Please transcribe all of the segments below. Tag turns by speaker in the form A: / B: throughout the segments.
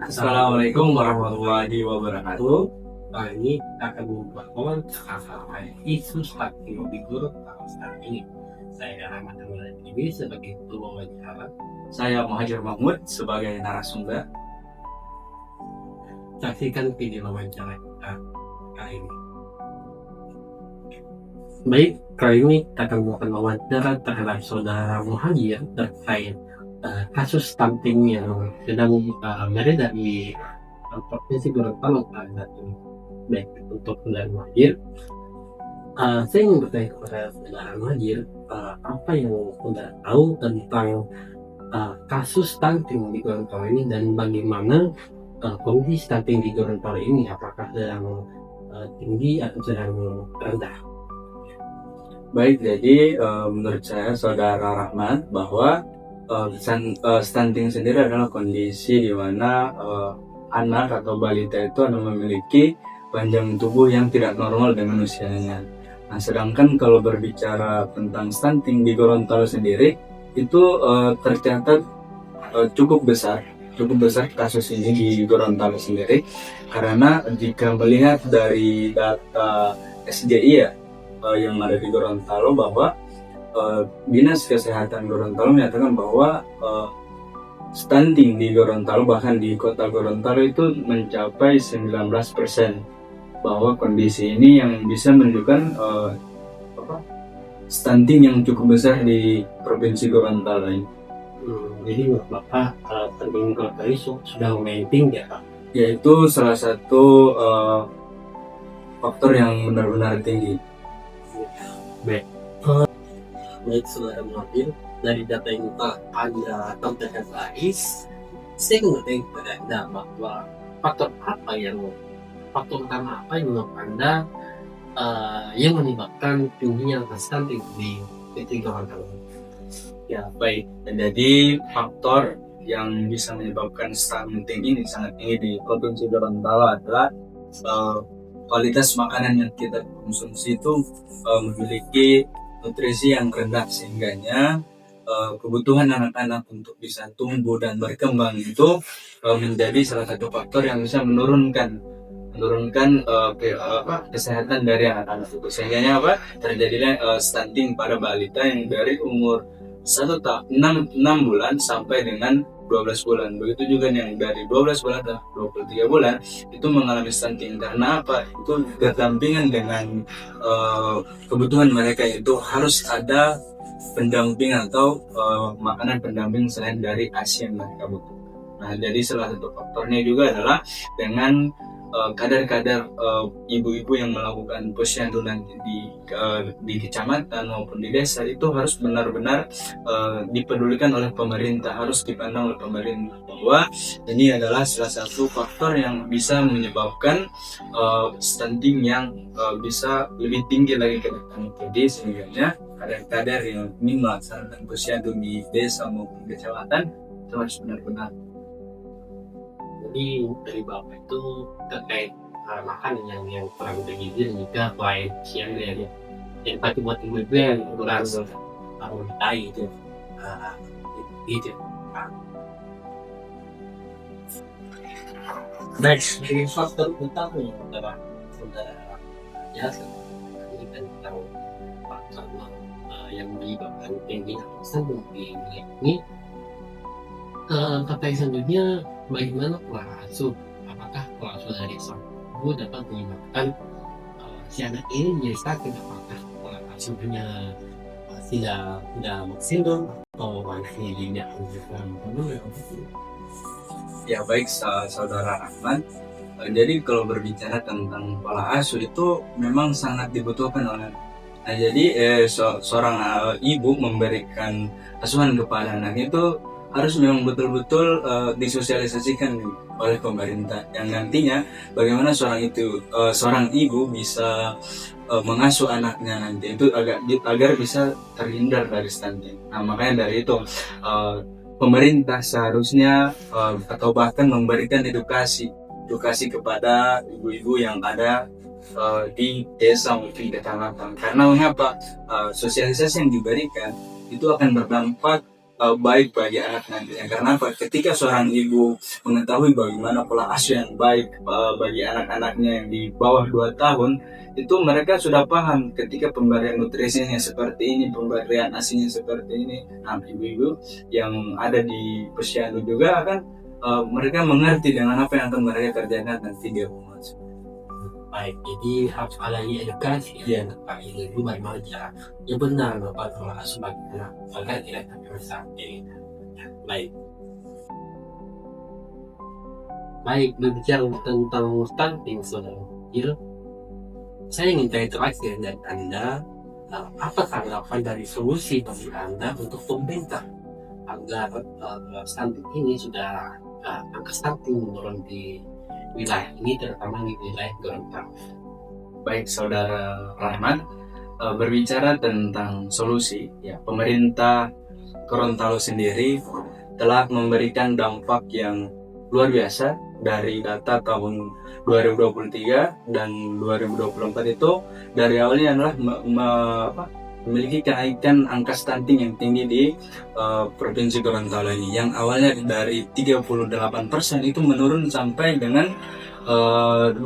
A: Assalamualaikum warahmatullahi wabarakatuh. Kali ini kita akan membahas tentang isu stunting di guru tahun sekarang ini. Saya Rahmat ini sebagai ketua wawancara.
B: Saya Muhajir Mahmud sebagai narasumber.
A: Saksikan video wawancara kita kali ini. Baik, kali ini kita akan melakukan wawancara terhadap saudara Muhajir terkait kasus stunting yang sedang beredar di provinsi Gorontalo saat ini. Baik, untuk saudara Muhajir, saya ingin bertanya kepada saudara Muhajir, apa yang saudara tahu tentang kasus stunting di Gorontalo ini dan bagaimana kondisi stunting di Gorontalo ini, apakah sedang tinggi atau sedang rendah?
B: Baik, jadi menurut saya saudara Rahmat bahwa stunting sendiri adalah kondisi di mana anak atau balita itu memiliki panjang tubuh yang tidak normal dengan usianya. Nah, sedangkan kalau berbicara tentang stunting di Gorontalo sendiri itu tercatat cukup besar kasus ini di Gorontalo sendiri, karena jika melihat dari data SJI yang ada di Gorontalo bahwa Dinas Kesehatan Gorontalo menyatakan bahwa stunting di Gorontalo, bahkan di kota Gorontalo itu mencapai 19%, bahwa kondisi ini yang bisa menunjukkan stunting yang cukup besar di Provinsi Gorontalo ini.
A: Jadi menurut Bapak stunting Gorontalo ini sudah lumayan tinggi ya Pak?
B: Yaitu salah satu faktor yang benar-benar tinggi.
A: Baik saudara Muhajir, dari data yang Anda tampilkan tadi, saya ingin bertanya kepada Anda bahwa faktor utama apa yang menurut Anda yang menyebabkan tingginya stunting di Gorontalo?
B: Ya, baik. Jadi faktor yang bisa menyebabkan stunting ini sangat tinggi di Provinsi Gorontalo adalah kualitas makanan yang kita konsumsi itu memiliki nutrisi yang rendah, sehingganya kebutuhan anak-anak untuk bisa tumbuh dan berkembang itu menjadi salah satu faktor yang bisa menurunkan kesehatan dari anak-anak itu, sehingganya terjadinya stunting pada balita yang dari umur 6 bulan sampai dengan 12 bulan. Begitu juga yang dari 12 bulan ke 23 bulan itu mengalami stunting. Karena apa? Itu berdampingan dengan kebutuhan mereka, itu harus ada pendamping atau makanan pendamping selain dari ASI yang mereka butuh. Nah, jadi salah satu faktornya juga adalah dengan kadar-kadar ibu-ibu yang melakukan posyandunan di kecamatan maupun di desa itu harus benar-benar dipedulikan oleh pemerintah, harus dipandang oleh pemerintah bahwa ini adalah salah satu faktor yang bisa menyebabkan stunting yang bisa lebih tinggi lagi ke depan. Jadi sehingga kadar-kadar yang ingin melaksanakan posyandu di desa maupun kecamatan itu harus benar-benar.
A: Jadi dari Bapak itu terkait makanan yang kurang bergizi dan juga selain siang ya, yang pasti buat ibu-ibu yang kurang tai itu gitu. Next, dari faktor utama yang saudara ya ini tentang faktor yang menyebabkan tingginya stunting di ini. Kata selanjutnya, bagaimana pola asuh? Apakah pola asuh dari sang ibu dapat menyebabkan si anak ini menjadi stunting? Apakah pola asuhnya tidak maksimal atau masih tidak penuh?
B: Ya, baik saudara Rahman. Jadi kalau berbicara tentang pola asuh itu memang sangat dibutuhkan oleh. Nah, jadi seorang ibu memberikan asuhan kepada anak itu harus memang betul-betul disosialisasikan oleh pemerintah, yang nantinya bagaimana seorang ibu bisa mengasuh anaknya nanti itu agar bisa terhindar dari stunting. Nah, makanya dari itu pemerintah seharusnya atau bahkan memberikan edukasi kepada ibu-ibu yang ada di desa maupun kecamatan. Karena mengapa? Sosialisasi yang diberikan itu akan berdampak baik bagi anak nantinya. Karena apa? Ketika seorang ibu mengetahui bagaimana pola asuh yang baik bagi anak-anaknya yang di bawah 2 tahun, itu mereka sudah paham ketika pemberian nutrisinya seperti ini, pemberian asinya seperti ini. Nah, ibu-ibu yang ada di posyandu juga akan mereka mengerti dengan apa yang akan mereka kerjakan nanti di rumah.
A: Baik, jadi harus ada edukasi ya Pak Ibu bagaimana cara yang benar Bapak pola asuh bagi anak agar tidak sampai sakit. Baik. Baik, berbicara tentang stunting saudara kecil, saya ingin tanya terakhir dari Anda, apa tanggapan dari solusi bagi Anda untuk pemerintah agar stunting ini sudah angka stunting menurun di wilayah ini, terutama di wilayah Gorontalo.
B: Baik Saudara Rahman, berbicara tentang solusi, ya pemerintah Gorontalo sendiri telah memberikan dampak yang luar biasa dari data tahun 2023 dan 2024 itu. Dari awalnya adalah memiliki kenaikan angka stunting yang tinggi di Provinsi Gorontalo ini, yang awalnya dari 38% itu menurun sampai dengan 28%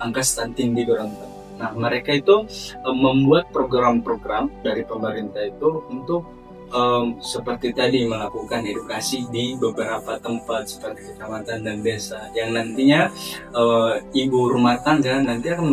B: angka stunting di Gorontalo. Nah, mereka itu membuat program-program dari pemerintah itu untuk seperti tadi melakukan edukasi di beberapa tempat seperti kecamatan dan desa, yang nantinya ibu rumah tangga nanti akan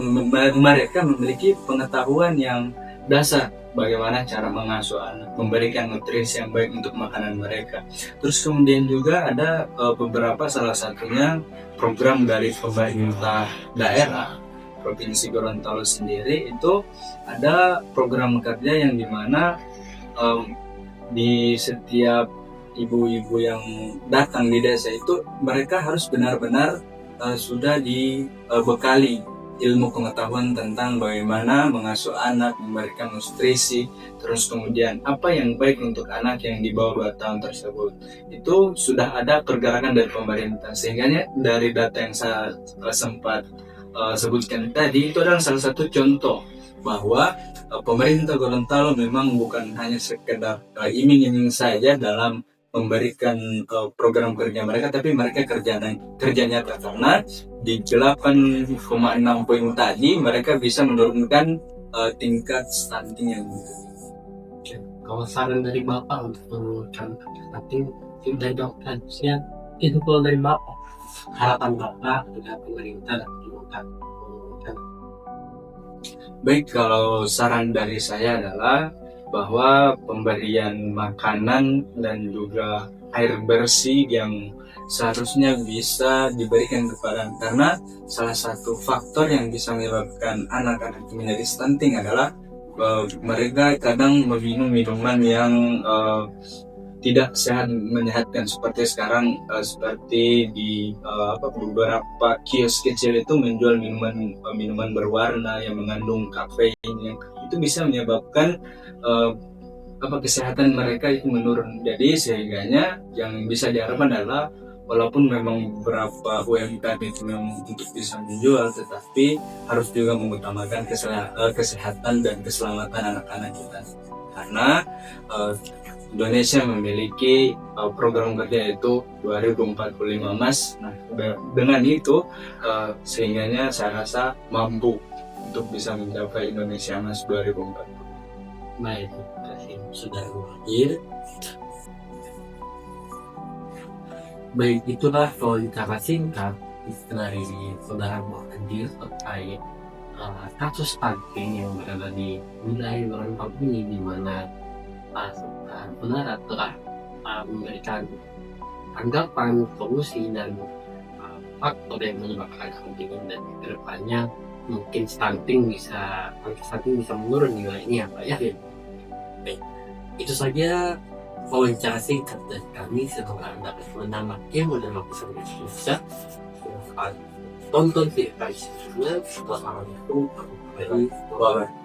B: mereka memiliki pengetahuan yang dasar bagaimana cara mengasuh anak, memberikan nutrisi yang baik untuk makanan mereka. Terus kemudian juga ada beberapa, salah satunya program dari pemerintah daerah Provinsi Gorontalo sendiri, itu ada program kerja yang dimana di setiap ibu-ibu yang datang di desa itu mereka harus benar-benar sudah dibekali ilmu pengetahuan tentang bagaimana mengasuh anak, memberikan nutrisi, terus kemudian apa yang baik untuk anak yang di bawah 2 tahun tersebut. Itu sudah ada pergerakan dari pemerintah, sehingga dari data yang saya sempat sebutkan tadi, itu adalah salah satu contoh bahwa pemerintah Gorontalo memang bukan hanya sekedar iming-iming saja dalam memberikan program kerja mereka, tapi mereka kerja nyata, karena di 8,6 poin tadi mereka bisa menurunkan tingkat stunting yang
A: Kalau saran dari Bapak untuk menurunkan stunting dari dokternya, itu kalau dari Bapak, harapan Bapak dengan pemerintah dan menurunkan.
B: Baik, kalau saran dari saya adalah bahwa pemberian makanan dan juga air bersih yang seharusnya bisa diberikan kepada anak, karena salah satu faktor yang bisa menyebabkan anak-anak menjadi stunting adalah mereka kadang meminum minuman yang tidak sehat, menyehatkan, seperti sekarang seperti di beberapa kios kecil itu menjual minuman berwarna yang mengandung kafein, yang itu bisa menyebabkan kesehatan mereka itu menurun. Jadi sehingganya yang bisa diharapkan adalah walaupun memang beberapa UMKM itu memang untuk bisa menjual, tetapi harus juga mengutamakan kesehatan dan keselamatan anak-anak kita, karena Indonesia memiliki program kerja itu 2045 Mas. Nah, dengan itu sehingganya saya rasa mampu untuk bisa mencapai Indonesia Mas 2040.
A: Baik, terima kasih sudah hadir. Baik, itulah wawancara singkat dari saudara hadir terkait kasus stunting yang berada di wilayah Gorontalo ini, di mana benar telah memberikan tanggapan, solusi, dan faktor yang menyebabkan stunting ini, dan kedepannya mungkin stunting bisa menurun di wilayah ini ya Pak ya. Baik, itu saja wawancara singkat dari kami. Semoga Anda dapat menambah ilmu dan wawasan Indonesia. Tonton video kami sebelumnya. Wassalamualaikum warahmatullahi wabarakatuh.